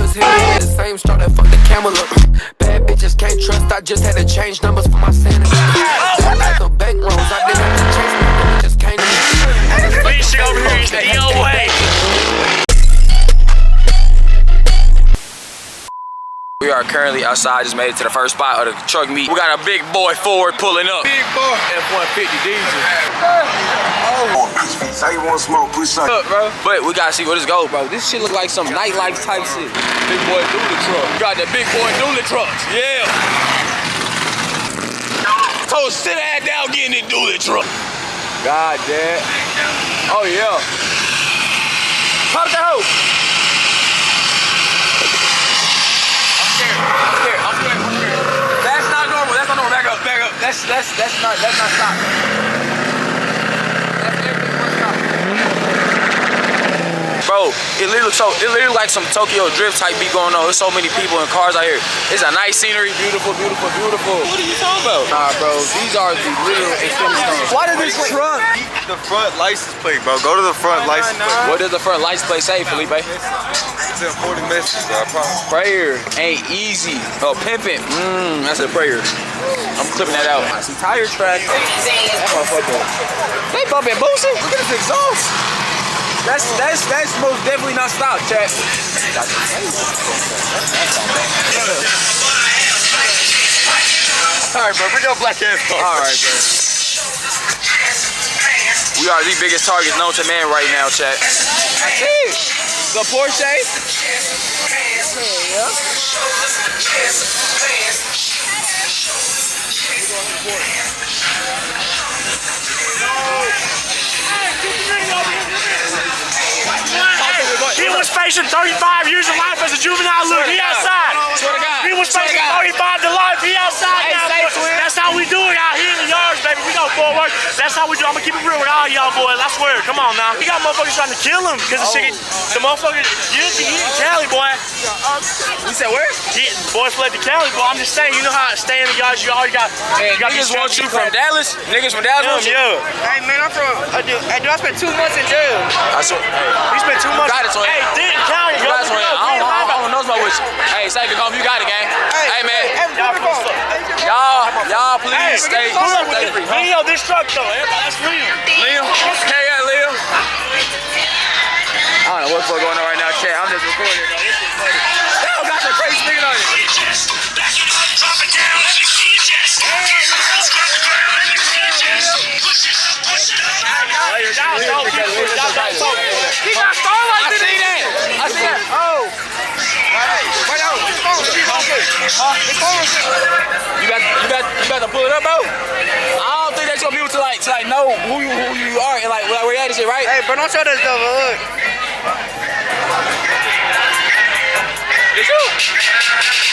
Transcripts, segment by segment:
was hitting the same straw that fucked the camel up. Bad bitches can't trust, I just had to change numbers for my sanity. Like the bank rolls, I didn't have to chase me, they just came to me. Please shit over here is the EO way. We are currently outside, just made it to the first spot of the truck meet. We got a big boy Ford pulling up. Big boy. F-150 diesel. Oh, say you want smoke, push up. Bro. But we gotta see where this goes, bro. This shit look like some nightlife type shit. Big boy dually truck. You got that big boy dually trucks. Yeah. So sit that down getting in dually truck. God damn. Oh yeah. Pop the hoe. I'm scared. That's not normal. Back up. That's not stop. That's everything but stop. Bro, it literally like some Tokyo Drift type beat going on. There's so many people and cars out here. It's a nice scenery, beautiful. What are you talking about? Nah, bro, these are the literal infinity stones. Why does this truck? The front license plate, bro. Go to the front license plate. What does the front license plate say, Felipe? It's an important message, bro. I promise. Prayer ain't easy. Oh, pimping. That's a prayer. I'm clipping that out. Some tire track. That motherfucker. They bumping boosting. Look at this exhaust. That's most definitely not stop, chat. All right, bro. Bring your black ass on. All right, bro. We are the biggest targets known to man right now, chat. I see it. The Porsche. Yeah. He was facing 35 years of life as a juvenile. Look, he outside. He was facing 35 to life. He outside now. That's how we do it out here in the yards, baby. We go forward. That's how we do it. I'm gonna keep it real with all y'all boys. I swear. Come on now. We got motherfuckers trying to kill him because the motherfuckers, you in Cali, boy. You said where? Boy fled to Cali, boy. I'm just saying, you know how to stay in the yards. You always got. Niggas want you from Dallas? Niggas from Dallas want you? Yeah. Hey man, I'm from. Dude, I spent 2 months in jail. I swear. We spent 2 months. Got it, Hey, Denton County. I don't know about with you. Hey, say if you come, you got it, gang. Hey, man. Y'all, please stay free. Leo, this truck though. That's Leo. Leo? Hey, yeah, Leo. I don't know what's going on right now, chat. I'm just recording, though. This shit funny. Y'all got some crazy nigga on it. He got starlight in it. I see that. Oh. You got to pull it up, bro? I don't think that's gonna be able to like know who you are and like where you at and shit, right? Hey, bro, don't show this stuff. Look.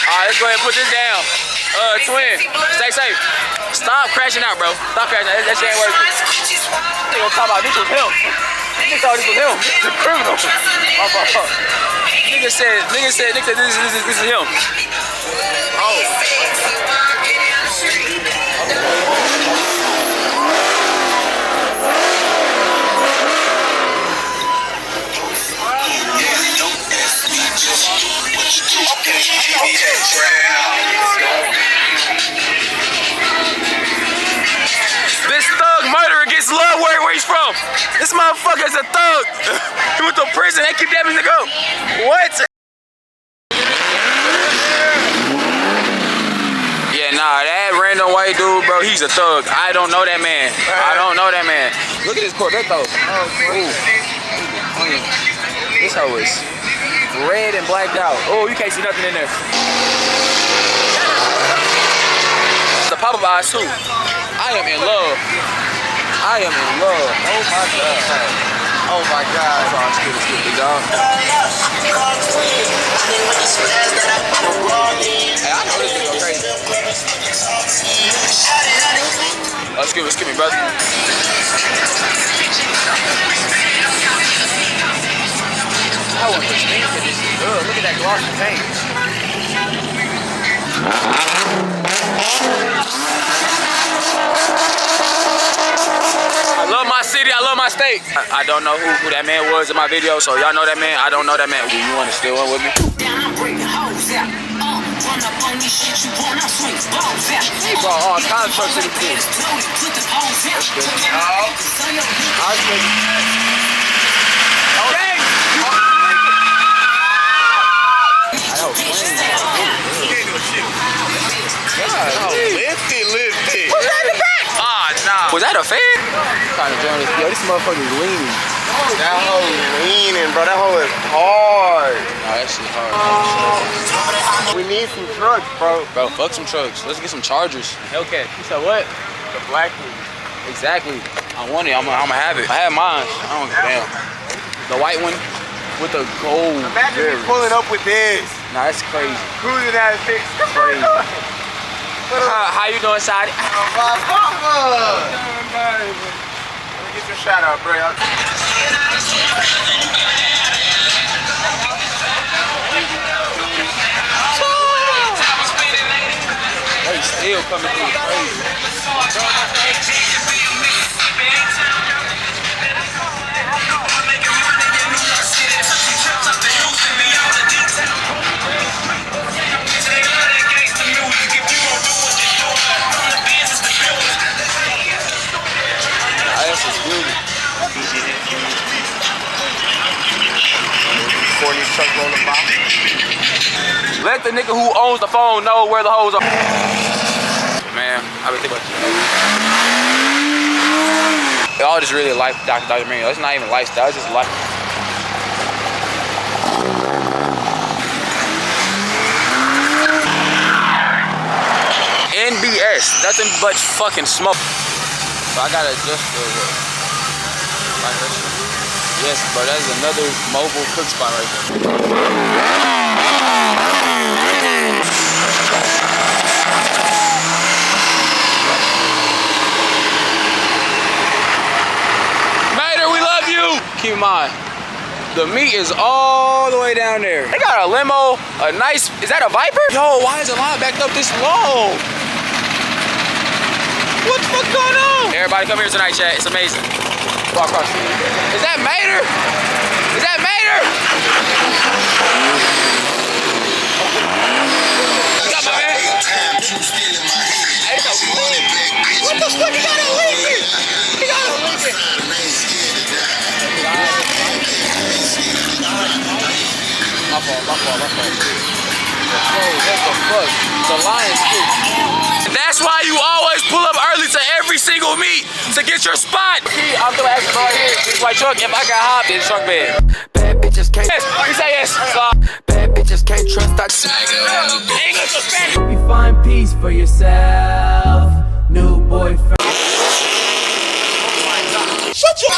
Alright, let's go ahead and put this down. Twin, stay safe. Stop crashing out, bro. Stop crashing out. That shit ain't working. They gonna talk about this was him. Nigga thought this was him. The criminal. Nigga said this is him. Oh. This thug murderer gets love where he's from. This motherfucker's a thug. He went to prison. They keep that nigga up. What? Yeah, nah, that random white dude, bro, he's a thug. I don't know that man. Look at this Corvette though. Ooh. This hoe is red and blacked out. Oh, you can't see nothing in there. The pop-up eyes too. I am in love. Oh my god. Oh my god. That's all stupid, dog. Hey, I know this nigga go crazy. Oh, excuse me, brother. I want to put steam for this. Look at that glossy paint. I love my city, I love my state. I don't know who that man was in my video, so y'all know that man, I don't know that man. Do you want to steal one with me? He brought all kinds of trucks to the team. That's good. Lift it. Was that in the back? Ah, nah. Was that a fan? Trying to join this. Yo, this motherfucker's leaning. That hoe leaning, bro. That hoe is hard. Nah, that shit hard. We need some trucks, bro. Bro, fuck some trucks. Let's get some Chargers. Okay. You said what? The black one. Exactly. I want it. I'm gonna have it. I have mine. I don't give a damn. The white one with the gold. Imagine me pulling up with this. Nah, that's crazy. Cruising at a fix. Crazy. How you doing, Sadi? Let me get your shout out, bro. They still coming through crazy. Let the nigga who owns the phone know where the hoes are. Man, I've been thinking about this. Y'all just really life documentary. It's not even lifestyle, it's just life. NBS, nothing but fucking smoke. So I gotta adjust the like that shit. Yes, bro, that's another mobile cook spot right there. Mater, we love you! Keep in mind, the meat is all the way down there. They got a limo, a nice, is that a Viper? Yo, why is the line backed up this long? What the fuck going on? Everybody come here tonight, chat, it's amazing. Walk across the street. Is that Mater? Is that Mater? You got my man? What the fuck? He got a Lincoln! He got a Lincoln! My fault. Oh, what the fuck? The lion's food. That's why you always pull up early to every single meet to get your spot. I'm gonna ask you right here. This white truck, if I got hopped, it's truck bed. Bad bitches can't. Yes, you say yes. Bad bitches can't trust. English or Spanish? You find peace for yourself, new boyfriend. Shut your.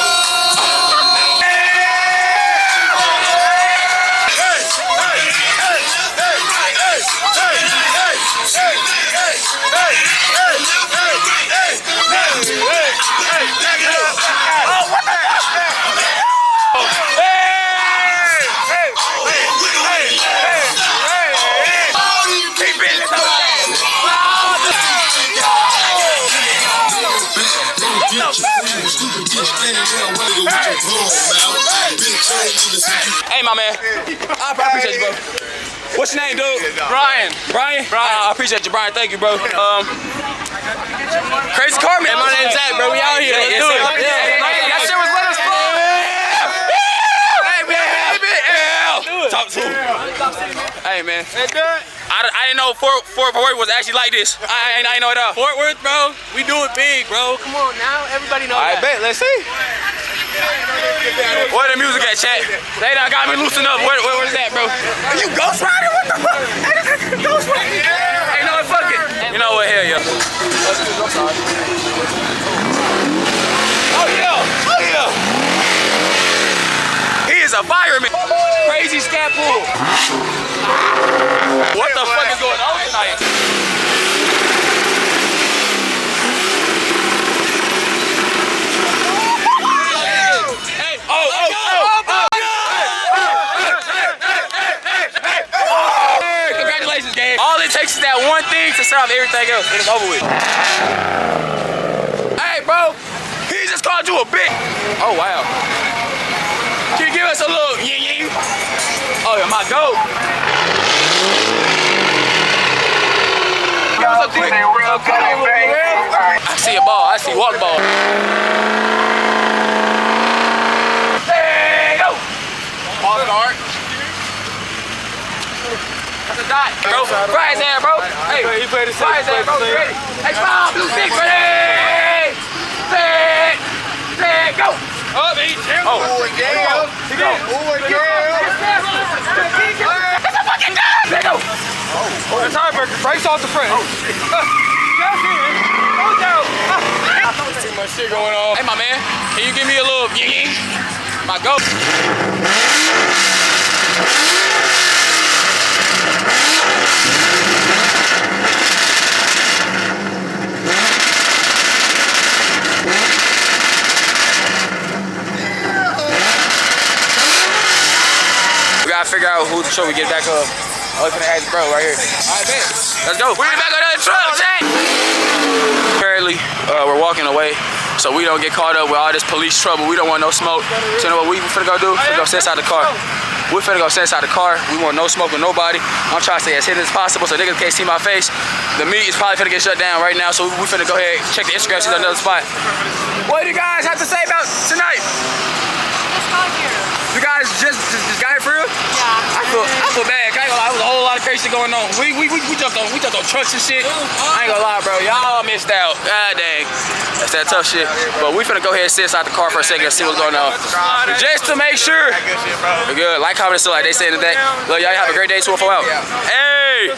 Hey, my man. I appreciate you, bro. What's your name, dude? Brian. Brian? I appreciate you, Brian. Thank you, bro. Crazy car, man. My name's Zach, bro. We out here. Let's do it. That shit was let us fall. Hey, man. Talk to him. Hey, man. I didn't know Fort Worth was actually like this. I ain't know it all. Fort Worth, bro, we do it big, bro. Come on now, everybody knows that. I bet. Let's see. Where the music at, chat? They done got me loosened up. Where's that, bro? Are you Ghost Rider? What the fuck? Ghost Rider? Hey, no, fuck it. You know what? Hell yeah. Oh yeah. Oh yeah. He is a fireman. Crazy scat pool. What the fuck is going on tonight? Congratulations, gang. All it takes is that one thing to start off everything else. It is over with. Hey, bro. just called you a bitch. Oh, wow. Can you give us a little ying? Oh, yeah, my goat. Give us a quick. I see a ball. I see walk ball. There you go. Ball start. That's a dot, bro. Fry his hand, bro. Hey, fry his hand, bro. Ready? Hey, smile, blue stick, ready? Set, go. Up, he go. Here we go. That's a fucking gun. There go. Oh, the tiebreaker. Brakes off the front. Oh, shit. Too much shit going on. Hey, my man, can you give me a little ying? My goat. We gotta figure out who the show we get back up. Oh, it's gonna ask bro right here. All right, bet. Let's go. We're back on the truck, Jack. Apparently, we're walking away, so we don't get caught up with all this police trouble. We don't want no smoke. So you know what we finna go do? We're gonna go sit inside the car. We're finna go sit inside the car. We want no smoke with nobody. I'm trying to stay as hidden as possible so niggas can't see my face. The meet is probably finna get shut down right now, so we finna go ahead check the Instagram, see another spot. What do you guys have to say about tonight? You guys just got here for real? Yeah. I feel bad. I ain't gonna lie, there was a whole lot of crazy shit going on. We jumped on trucks and shit. I ain't gonna lie, bro. Y'all missed out. God dang. That's that tough shit. But we finna go ahead and sit inside the car for a second and see what's going on. Just to make sure. We're good. Like, comment, and still like they say today. Look, y'all have a great day. 204 out. Hey!